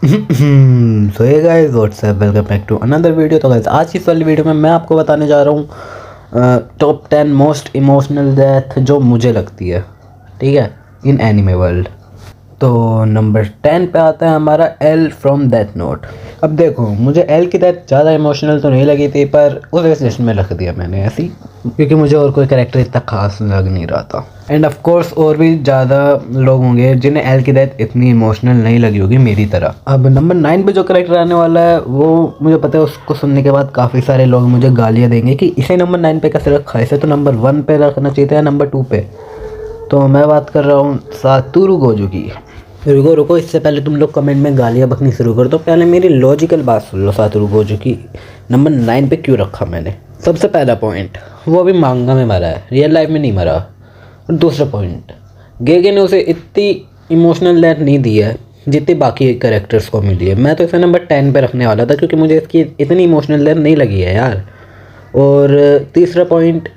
सो ये guys WhatsApp welcome back to another video. तो guys आज की इस वाली वीडियो में मैं आपको बताने जा रहा हूँ टॉप 10 मोस्ट इमोशनल डेथ जो मुझे लगती है, ठीक है, इन एनिमे वर्ल्ड। तो नंबर 10 पे आता है हमारा एल फ्रॉम डेथ नोट। अब देखो, मुझे एल की डेथ ज़्यादा इमोशनल तो नहीं लगी थी, पर उस लिस्ट में रख दिया मैंने ऐसी, क्योंकि मुझे और कोई कैरेक्टर इतना खास लग नहीं रहा था। एंड ऑफ कोर्स और भी ज़्यादा लोग होंगे जिन्हें एल की डेथ इतनी इमोशनल नहीं लगी होगी मेरी तरह। अब नंबर 9 पे जो कैरेक्टर आने वाला है वो मुझे पता है, उसको सुनने के बाद काफ़ी सारे लोग मुझे गालियाँ देंगे कि इसे नंबर 9 पे कैसे रखा है, इसे तो नंबर 1 पे रखना चाहिए था या नंबर 2 पे। तो मैं बात कर रहा हूँ सातोरू गोजो की। रुको, इससे पहले तुम लोग कमेंट में गालियाँ बकनी शुरू कर दो, पहले मेरी लॉजिकल बात सुन लो। सातोरू गोजो की नंबर 9 पे क्यों रखा मैंने? सबसे पहला पॉइंट, वो अभी मांगा में मरा है, रियल लाइफ में नहीं मरा। और दूसरा पॉइंट, गेगे ने उसे इतनी इमोशनल डेथ नहीं दी है जितनी बाकी कैरेक्टर्स को मिली है। मैं तो इसे नंबर 10 पे रखने वाला था, क्योंकि मुझे इसकी इतनी इमोशनल डेथ नहीं लगी है यार। और तीसरा पॉइंट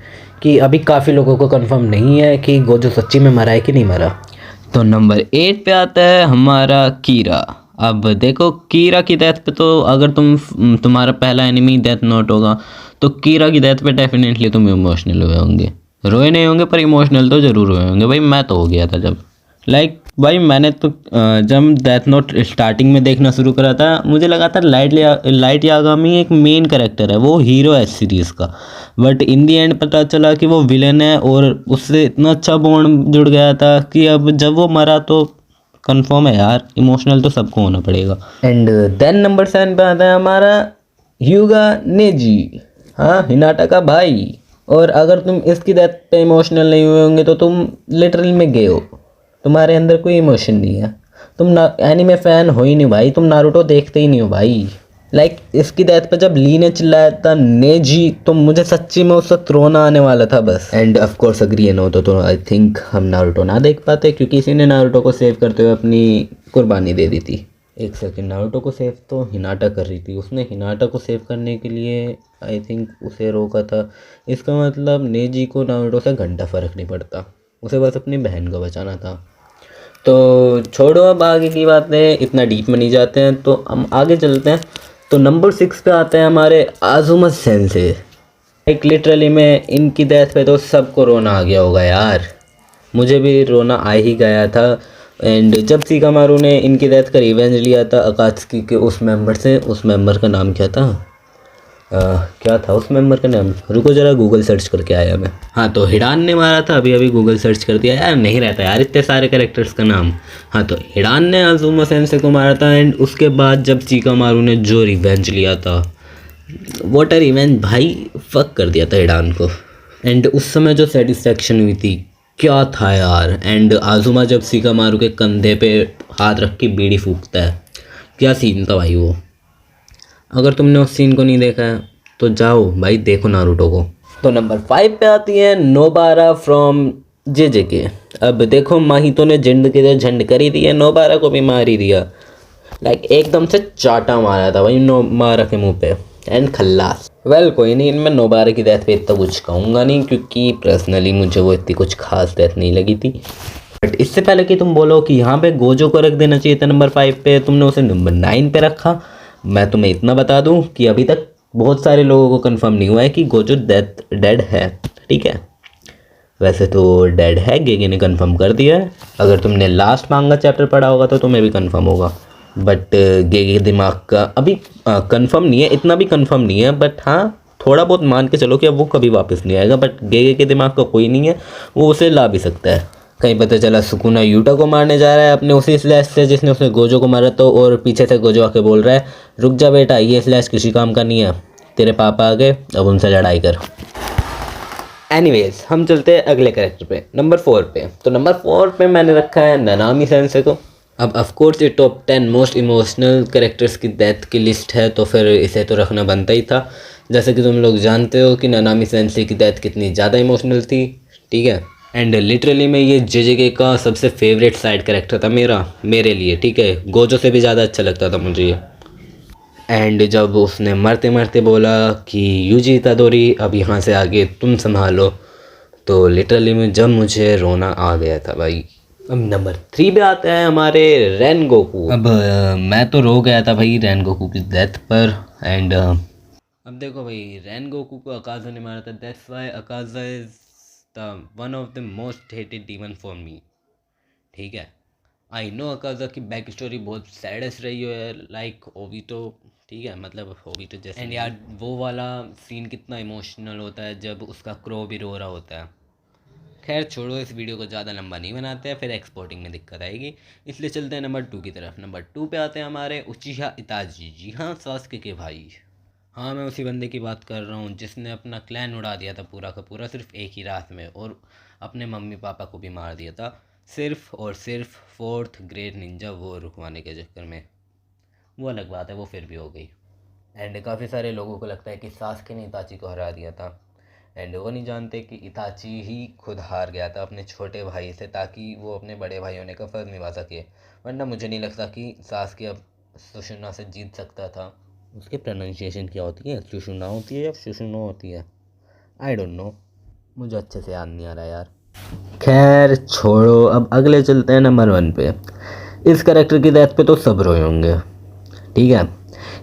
कि अभी काफ़ी लोगों को कंफर्म नहीं है कि गोजो सच्ची में मरा है कि नहीं मरा। तो नंबर 8 पे आता है हमारा कीरा। अब देखो, कीरा की डेथ पे तो अगर तुम्हारा पहला एनिमी डेथ नोट होगा तो कीरा की डेथ पे डेफिनेटली तुम इमोशनल हुए होंगे। रोए नहीं होंगे पर इमोशनल तो ज़रूर हुए होंगे। भाई मैं तो हो गया था जब भाई मैंने तो जब डेथ नोट स्टार्टिंग में देखना शुरू करा था, मुझे लगा था लाइट यागामी एक मेन कैरेक्टर है, वो हीरो है सीरीज़ का। बट इन दी एंड पता चला कि वो विलेन है, और उससे इतना अच्छा बॉन्ड जुड़ गया था कि अब जब वो मरा तो कंफर्म है यार, इमोशनल तो सबको होना पड़ेगा। एंड देन नंबर 7 पे आता है हमारा ह्यूगा नेजी। हाँ, हिनाटा का भाई। और अगर तुम इसकी डेथ पे इमोशनल नहीं हुए होंगे तो तुम लिटरली में गए हो, तुम्हारे अंदर कोई इमोशन नहीं है, तुम ना एनीमे फ़ैन हो ही नहीं भाई, तुम नारुतो देखते ही नहीं हो भाई। इसकी डेथ पे जब ली ने चिल्लाया था नेजी, तो मुझे सच्ची में उस वक्त रोना आने वाला था बस। एंड ऑफ कोर्स अगर ये ना होता तो आई थिंक हम नारुतो ना देख पाते, क्योंकि इसी ने नारुतो को सेव करते हुए अपनी कुर्बानी दे दी थी। एक सेकंड, नारुतो को सेव तो हिनाटा कर रही थी, उसने हिनाटा को सेव करने के लिए आई थिंक उसे रोका था। इसका मतलब नेजी को नारुतो से घंटा फ़र्क नहीं पड़ता, उसे बस अपनी बहन को बचाना था। तो छोड़ो अब आगे की बातें, इतना डीप में नहीं जाते हैं, तो हम आगे चलते हैं। तो नंबर 6 पे आते हैं हमारे आजुमा सेंसे। लिटरली में इनकी डेथ पे तो सबको रोना आ गया होगा यार, मुझे भी रोना आ ही गया था। एंड जब शिकामारू ने इनकी डेथ का रिवेंज लिया था अकात्सुकी के उस मेंबर से, उस मेंबर का नाम क्या था? क्या था उस मेंबर का नाम? रुको जरा गूगल सर्च करके आया मैं। हाँ, तो हिडान ने मारा था, अभी गूगल सर्च कर दिया यार, नहीं रहता यार इतने सारे कैरेक्टर्स का नाम। हाँ, तो हिडान ने आजुमा सेंसे को मारा था। एंड उसके बाद जब शिकामारू ने जो रिवेंज लिया था, व्हाट अ रिवेंज भाई, फक कर दिया था हिडान को। एंड उस समय जो सेटिस्फेक्शन हुई थी क्या था यार। एंड आजुमा जब शिकामारू के कंधे पे हाथ रख के बीड़ी फूकता है, क्या सीन था भाई वो। अगर तुमने उस सीन को नहीं देखा है तो जाओ भाई देखो नारुतो को। तो नंबर 5 पे आती है नोबारा फ्रॉम जेजेके। अब देखो, माहितो ने झंड के झंड कर ही दिया, नोबारा को भी मार ही दिया। एकदम से चाटा मारा था भाई नोबारा के मुंह पे, एंड खल्लास। वेल कोई नहीं, इनमें नोबारा की डेथ पे इतना कुछ कहूँगा नहीं, क्योंकि पर्सनली मुझे वो इतनी कुछ खास डेथ नहीं लगी थी। बट इससे पहले कि तुम बोलो कि यहाँ पे गोजो को रख देना चाहिए था नंबर 5 पे, तुमने उसे नंबर 9 पे रखा। मैं तुम्हें इतना बता दूं कि अभी तक बहुत सारे लोगों को कंफर्म नहीं हुआ है कि गोजो डेड है, ठीक है। वैसे तो डेड है, गेगे ने कंफर्म कर दिया है। अगर तुमने लास्ट मांगा चैप्टर पढ़ा होगा तो तुम्हें भी कंफर्म होगा। बट गेगे दिमाग का अभी कंफर्म नहीं है, इतना भी कंफर्म नहीं है, बट हाँ थोड़ा बहुत मान के चलो कि अब वो कभी वापस नहीं आएगा। बट गेगे के दिमाग का कोई नहीं है, वो उसे ला भी सकता है। कहीं पता चला सुकुना यूटा को मारने जा रहा है अपने उसी स्लैश से जिसने उसने गोजो को मारा, तो और पीछे से गोजो आके बोल रहा है रुक जा बेटा, ये स्लैश किसी काम का नहीं है, तेरे पापा आ गए, अब उनसे लड़ाई कर। एनीवेज हम चलते हैं अगले कैरेक्टर पे, नंबर 4 पे। तो नंबर 4 पे मैंने रखा है नानामी सेंसे को। अब ऑफ कोर्स ये टॉप 10 मोस्ट इमोशनल कैरेक्टर्स की डेथ की लिस्ट है, तो फिर इसे तो रखना बनता ही था। जैसे कि तुम लोग जानते हो कि नानामी सेंसे की डेथ कितनी ज़्यादा इमोशनल थी, ठीक है। एंड लिटरली में ये जेजेके का सबसे फेवरेट साइड कैरेक्टर था मेरे लिए, ठीक है। गोजो से भी ज़्यादा अच्छा लगता था मुझे ये। एंड जब उसने मरते मरते बोला कि यूजी इतादोरी अब यहाँ से आगे तुम संभालो, तो लिटरली में जब मुझे रोना आ गया था भाई, अब नंबर 3 पे आते हैं हमारे रेन गोकू। अब मैं तो रो गया था भाई रेन गोकू की डेथ पर। एंड अब देखो भाई रेन गोकू को अकाज़ा ने मारा था, that's why Akaza is the one of the most hated demon for me. ठीक है, आई नो अकाज़ा की बैक स्टोरी बहुत सैडेस्ट रही है, लाइक ओबिटो। ठीक है, मतलब ओबिटो जैसे। एंड यार वो वाला सीन कितना इमोशनल होता है जब उसका क्रो भी रो रहा होता है। खैर छोड़ो, इस वीडियो को ज़्यादा लंबा नहीं बनाते हैं, फिर एक्सपोर्टिंग में दिक्कत आएगी, इसलिए चलते हैं नंबर 2 की तरफ। नंबर 2 पे आते हैं हमारे उचिहा इताजी। जी हाँ, सास्के के भाई। हाँ, मैं उसी बंदे की बात कर रहा हूँ जिसने अपना क्लैन उड़ा दिया था पूरा का पूरा सिर्फ एक ही रात में, और अपने मम्मी पापा को भी मार दिया था सिर्फ और सिर्फ 4th ग्रेड निंजा वो रुकवाने के चक्कर में। वो अलग बात है, वो फिर भी हो गई। एंड काफ़ी सारे लोगों को लगता है कि सास्के ने इताची को हरा दिया था, एंड वो नहीं जानते कि इताची ही खुद हार गया था अपने छोटे भाई से, ताकि वो अपने बड़े भाई होने का फ़र्ज़ निभा सके। वरना मुझे नहीं लगता कि सास्के अब सुशुना से जीत सकता था। उसकी प्रोनाउंसिएशन क्या होती है, सुशुना होती है या सुशुनो होती है, आई डोंट नो, मुझे अच्छे से याद नहीं आ रहा यार। खैर छोड़ो, अब अगले चलते हैं नंबर 1 पे। इस कैरेक्टर की डेथ पे तो सब रोए होंगे। ठीक है,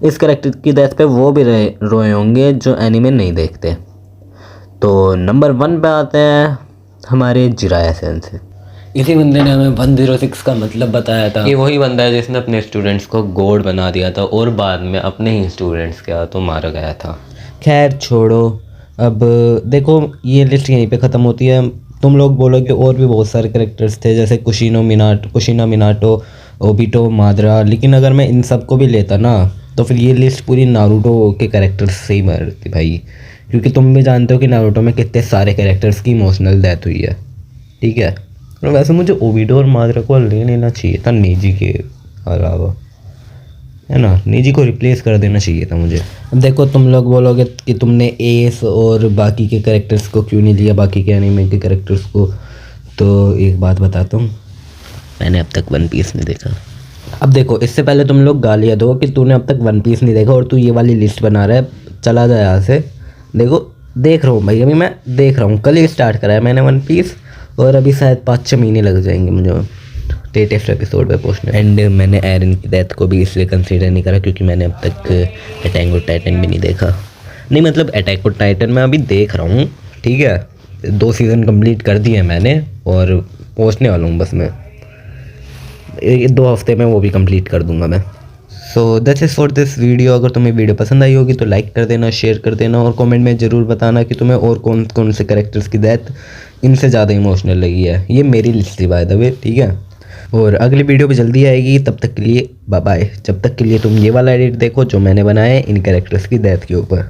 इस कैरेक्टर की डेथ पे वो भी रोए होंगे जो एनीमे नहीं देखते। तो नंबर 1 पे आते हैं हमारे जिराया सेंसे। इसी बंदे ने हमें 106 का मतलब बताया था। ये वही बंदा है जिसने अपने स्टूडेंट्स को गोड बना दिया था और बाद में अपने ही स्टूडेंट्स के हाथों मारा गया था। खैर छोड़ो, अब देखो ये लिस्ट यहीं पे ख़त्म होती है। तुम लोग बोलोगे और भी बहुत सारे कैरेक्टर्स थे जैसे कुशिना मिनाटो, ओबिटो, मादरा, लेकिन अगर मैं इन सब को भी लेता ना तो फिर ये लिस्ट पूरी नारुतो के कैरेक्टर्स से ही मरती भाई, क्योंकि तुम भी जानते हो कि नारुतो में कितने सारे कैरेक्टर्स की इमोशनल डेथ हुई है। ठीक है, और वैसे मुझे ओबिटो और मादरा को ले लेना चाहिए था नेजी के अलावा, है ना, नेजी को रिप्लेस कर देना चाहिए था मुझे। अब देखो तुम लोग बोलोगे कि तुमने एस और बाकी के कैरेक्टर्स को क्यों नहीं लिया, बाकी के एनिमे के कैरेक्टर्स को। तो एक बात बताता हूँ, मैंने अब तक वन पीस नहीं देखा। अब देखो, इससे पहले तुम लोग गालियाँ दो कि तूने अब तक वन पीस नहीं देखा और तू ये वाली लिस्ट बना रहा है, चला जा यहाँ से। देखो देख रहा हूँ भाई, अभी मैं देख रहा हूँ, कल ही स्टार्ट करा है मैंने वन पीस, और अभी शायद 5-6 महीने लग जाएंगे मुझे लेटेस्ट एपिसोड पे पहुँचने। एंड मैंने एरन की डेथ को भी इसलिए कंसीडर नहीं करा क्योंकि मैंने अब तक अटैक ऑन टाइटन भी नहीं देखा। नहीं मतलब अटैक ऑन टाइटन मैं अभी देख रहा हूँ, ठीक है, 2 सीज़न कंप्लीट कर दिए मैंने और पहुँचने वाला हूँ बस मैं 2 हफ्ते में वो भी कंप्लीट कर दूँगा मैं। So that's it for this video. अगर तुम्हें वीडियो पसंद आई होगी तो लाइक कर देना, शेयर कर देना, और कमेंट में ज़रूर बताना कि तुम्हें और कौन कौन से कैरेक्टर्स की डेथ इनसे ज़्यादा इमोशनल लगी है। ये मेरी लिस्ट थी बाय द वे, ठीक है, और अगली वीडियो भी जल्दी आएगी। तब तक के लिए बाय बाय। जब तक के लिए तुम ये वाला एडिट देखो जो मैंने बनाया है इन कैरेक्टर्स की डेथ के ऊपर।